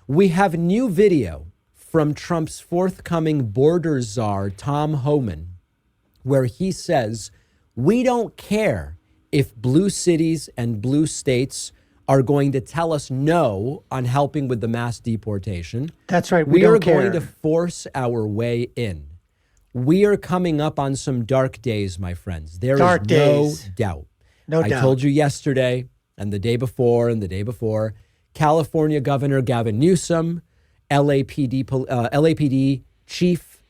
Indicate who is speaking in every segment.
Speaker 1: We have new video from Trump's forthcoming border czar, Tom Homan, where he says, we don't care if blue cities and blue states are going to tell us no on helping with the mass deportation.
Speaker 2: That's right.
Speaker 1: We are
Speaker 2: don't care.
Speaker 1: going to force our way in. We are coming up on some dark days, my friends. There
Speaker 2: Dark
Speaker 1: is
Speaker 2: days.
Speaker 1: no doubt.
Speaker 2: No
Speaker 1: I
Speaker 2: doubt.
Speaker 1: told you yesterday and the day before and the day before, California Governor Gavin Newsom, LAPD chief,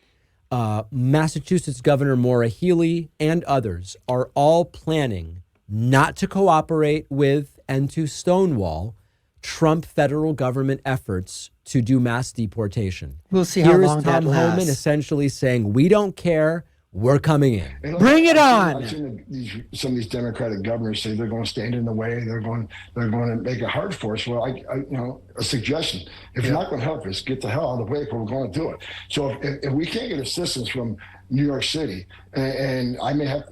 Speaker 1: Massachusetts Governor Maura Healey, and others are all planning not to cooperate with and to stonewall Trump federal government efforts to do mass deportation.
Speaker 2: We'll see how
Speaker 1: Here is
Speaker 2: long that
Speaker 1: Tom Homan
Speaker 2: lasts.
Speaker 1: essentially saying, we don't care, we're coming in.
Speaker 3: And
Speaker 2: Bring it on.
Speaker 3: I've seen some of these Democratic governors say they're going to stand in the way. They're going to make it hard for us. Well, a suggestion: if you're not going to help us, get the hell out of the way. If we're going to do it. So if we can't get assistance from New York City, and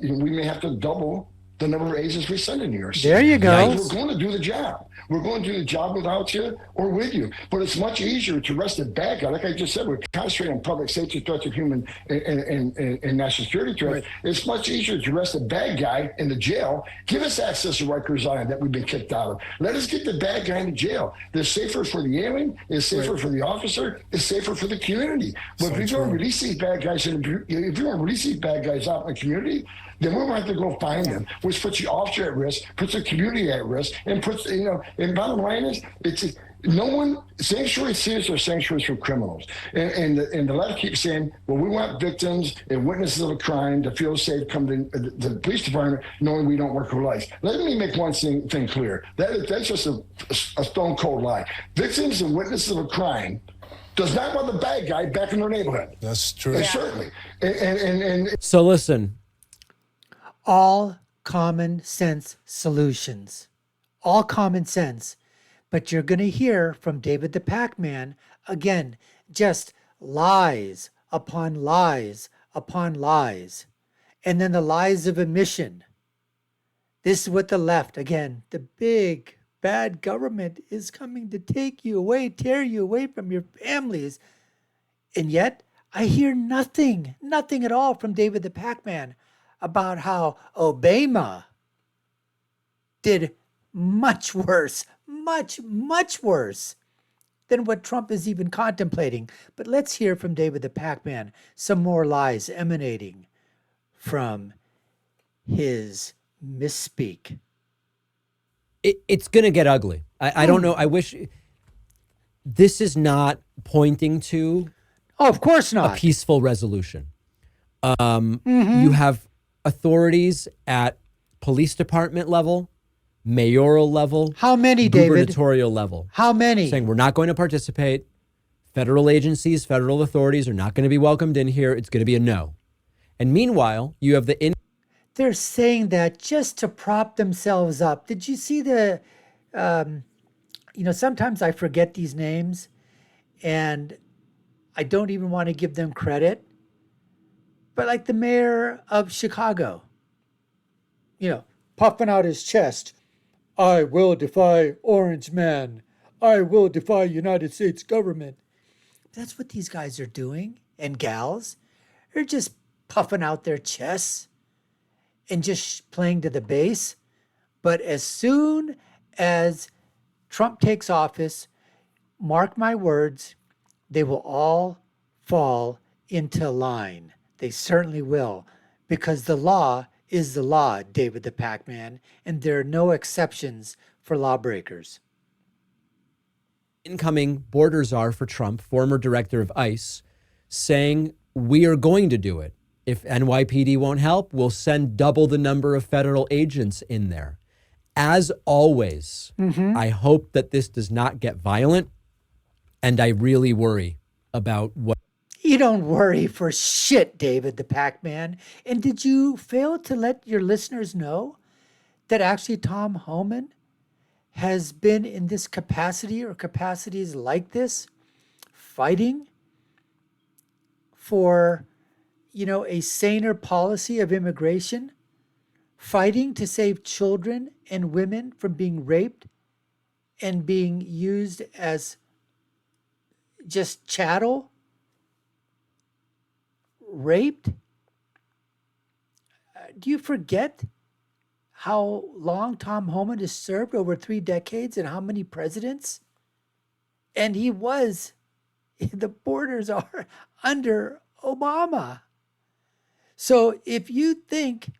Speaker 3: we may have to double the number of agents we send in New York City.
Speaker 2: There you go.
Speaker 3: We're going to do the job. We're going to do the job without you or with you. But it's much easier to arrest a bad guy. Like I just said, we're concentrating on public safety threats of human and national security threats. Right. It's much easier to arrest a bad guy in the jail. Give us access to Rikers Island that we've been kicked out of. Let us get the bad guy in the jail. It's safer for the alien. It's safer for the officer. It's safer for the community. But if you're going to release these bad guys, out in the community, then we're going to have to go find them, which puts the officer at risk, puts the community at risk, and puts, and bottom line is, sanctuary cities are sanctuaries for criminals. And the left keeps saying, well, we want victims and witnesses of a crime to feel safe, come to the police department knowing we don't work with lights. Let me make one thing clear. That's just a stone cold lie. Victims and witnesses of a crime does not want the bad guy back in their neighborhood.
Speaker 4: That's true.
Speaker 3: And certainly. And
Speaker 1: So listen,
Speaker 2: all common sense solutions, all common sense. But you're going to hear from David the Pakman, again, just lies upon lies upon lies. And then the lies of omission. This is what the left, again, the big bad government is coming to take you away, tear you away from your families. And yet I hear nothing at all from David the Pakman about how Obama did much worse, much worse than what Trump is even contemplating. But let's hear from David the Pakman some more lies emanating from his misspeak.
Speaker 1: it's going to get ugly. I don't know. I wish this is not pointing to
Speaker 2: Oh, of course not.
Speaker 1: a peaceful resolution. You have authorities at police department level, mayoral level,
Speaker 2: How many, David?
Speaker 1: gubernatorial level,
Speaker 2: How many?
Speaker 1: saying we're not going to participate. Federal agencies, federal authorities are not going to be welcomed in here. It's going to be a no. And meanwhile, you have the
Speaker 2: They're saying that just to prop themselves up. Did you see the, sometimes I forget these names and I don't even want to give them credit. But like the mayor of Chicago, puffing out his chest, I will defy Orange Man. I will defy United States government. That's what these guys are doing, and gals. They're just puffing out their chests and just playing to the base. But as soon as Trump takes office, mark my words, they will all fall into line. They certainly will, because the law is the law, David the Pakman, and there are no exceptions for lawbreakers.
Speaker 1: incoming border czar for Trump, former director of ICE, saying we are going to do it. If NYPD won't help, we'll send double the number of federal agents in there. As always, I hope that this does not get violent, and I really worry about what.
Speaker 2: You don't worry for shit, David the Pakman. And did you fail to let your listeners know that actually Tom Homan has been in this capacity or capacities like this, fighting for, a saner policy of immigration, fighting to save children and women from being raped and being used as just chattel, raped? Do you forget how long Tom Homan has served, over 3 decades, and how many presidents? And he was, the borders are under Obama. So if you think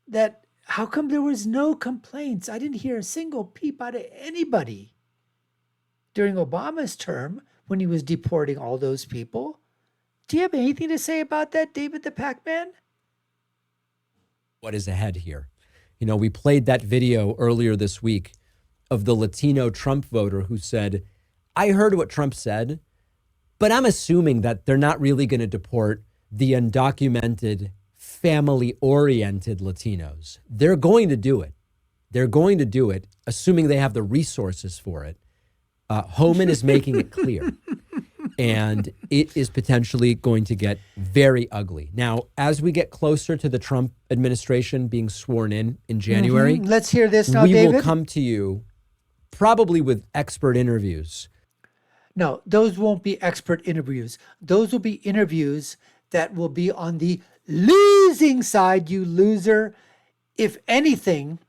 Speaker 2: that, how come there was no complaints? I didn't hear a single peep out of anybody during Obama's term when he was deporting all those people. Do you have anything to say about that, David the Pac-Man?
Speaker 1: What is ahead here? You know, we played that video earlier this week of the Latino Trump voter who said, I heard what Trump said, but I'm assuming that they're not really going to deport the undocumented, family-oriented Latinos. They're going to do it. They're going to do it, assuming they have the resources for it. Homan is making it clear. And it is potentially going to get very ugly. Now, as we get closer to the Trump administration being sworn in January,
Speaker 2: let's hear this now,
Speaker 1: we
Speaker 2: David.
Speaker 1: will come to you probably with expert interviews.
Speaker 2: No, those won't be expert interviews. Those will be interviews that will be on the losing side, you loser. If anything,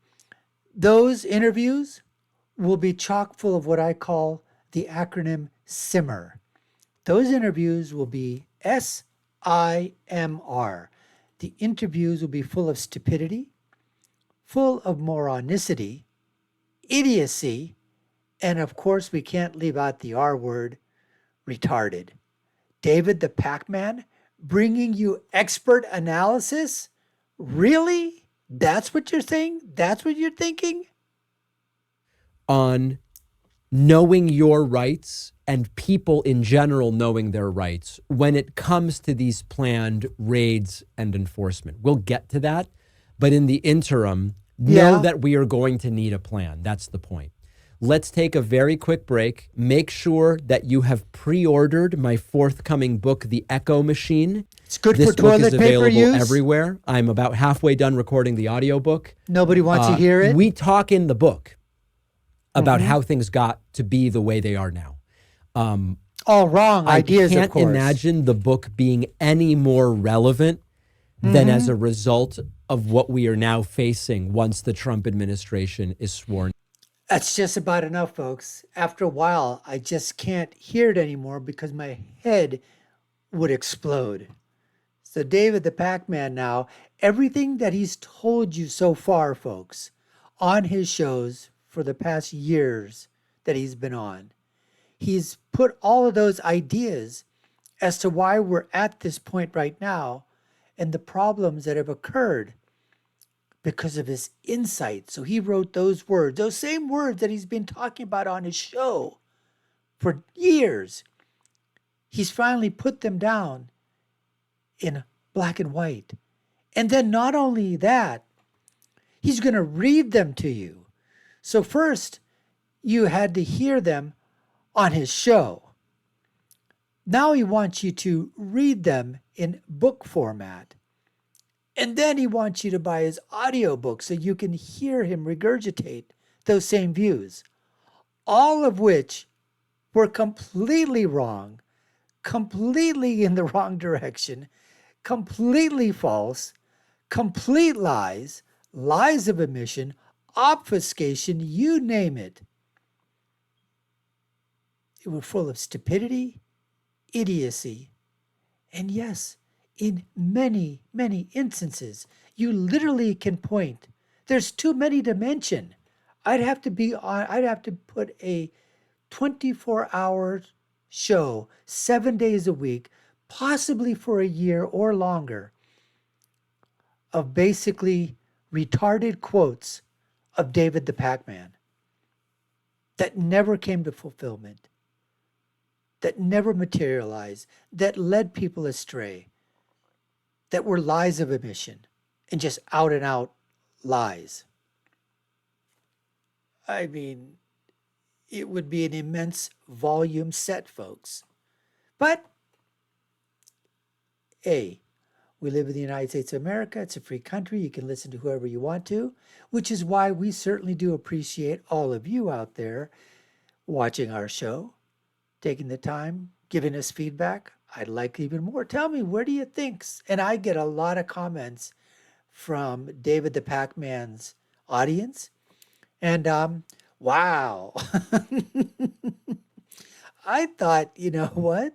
Speaker 2: those interviews will be chock full of what I call the acronym SIMMER. Those interviews will be SIMR. The interviews will be full of stupidity, full of moronicity, idiocy, and of course, we can't leave out the R word, retarded. David the Pac-Man bringing you expert analysis? Really? That's what you're saying? That's what you're thinking?
Speaker 1: On knowing your rights and people in general knowing their rights when it comes to these planned raids and enforcement. We'll get to that. But in the interim, know that we are going to need a plan. That's the point. Let's take a very quick break. Make sure that you have pre-ordered my forthcoming book, The Echo Machine.
Speaker 2: It's good
Speaker 1: this
Speaker 2: for toilet
Speaker 1: book is
Speaker 2: paper
Speaker 1: available
Speaker 2: use.
Speaker 1: everywhere. I'm about halfway done recording the audiobook.
Speaker 2: Nobody wants to hear it.
Speaker 1: We talk in the book about how things got to be the way they are now.
Speaker 2: All wrong ideas,
Speaker 1: I
Speaker 2: of
Speaker 1: can't
Speaker 2: course.
Speaker 1: imagine the book being any more relevant than as a result of what we are now facing once the Trump administration is sworn.
Speaker 2: That's just about enough, folks. After a while, I just can't hear it anymore because my head would explode. So David the Pac-Man now, everything that he's told you so far, folks, on his shows for the past years that he's been on, he's put all of those ideas as to why we're at this point right now and the problems that have occurred because of his insight. So he wrote those words, those same words that he's been talking about on his show for years. He's finally put them down in black and white. And then not only that, he's going to read them to you. So first, you had to hear them on his show. Now he wants you to read them in book format. And then he wants you to buy his audiobook so you can hear him regurgitate those same views. All of which were completely wrong, completely in the wrong direction, completely false, complete lies, lies of omission, obfuscation, you name it. They were full of stupidity, idiocy, and yes, in many, many instances, you literally can point. There's too many to mention. I'd have to put a 24-hour show 7 days a week, possibly for a year or longer, of basically retarded quotes of David the Pac-Man that never came to fulfillment, that never materialized, that led people astray, that were lies of omission and just out and out lies. I mean, it would be an immense volume set, folks. But, A, we live in the United States of America. It's a free country. You can listen to whoever you want to, which is why we certainly do appreciate all of you out there watching our show, taking the time, giving us feedback. I'd like even more. Tell me, where do you think? And I get a lot of comments from David the Pac-Man's audience. And wow, I thought, you know what?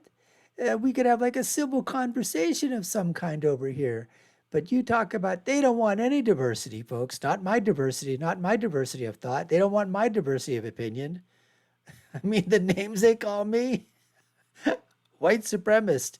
Speaker 2: We could have like a civil conversation of some kind over here. But you talk about they don't want any diversity, folks. Not my diversity, not my diversity of thought. They don't want my diversity of opinion. I mean, the names they call me, white supremacist.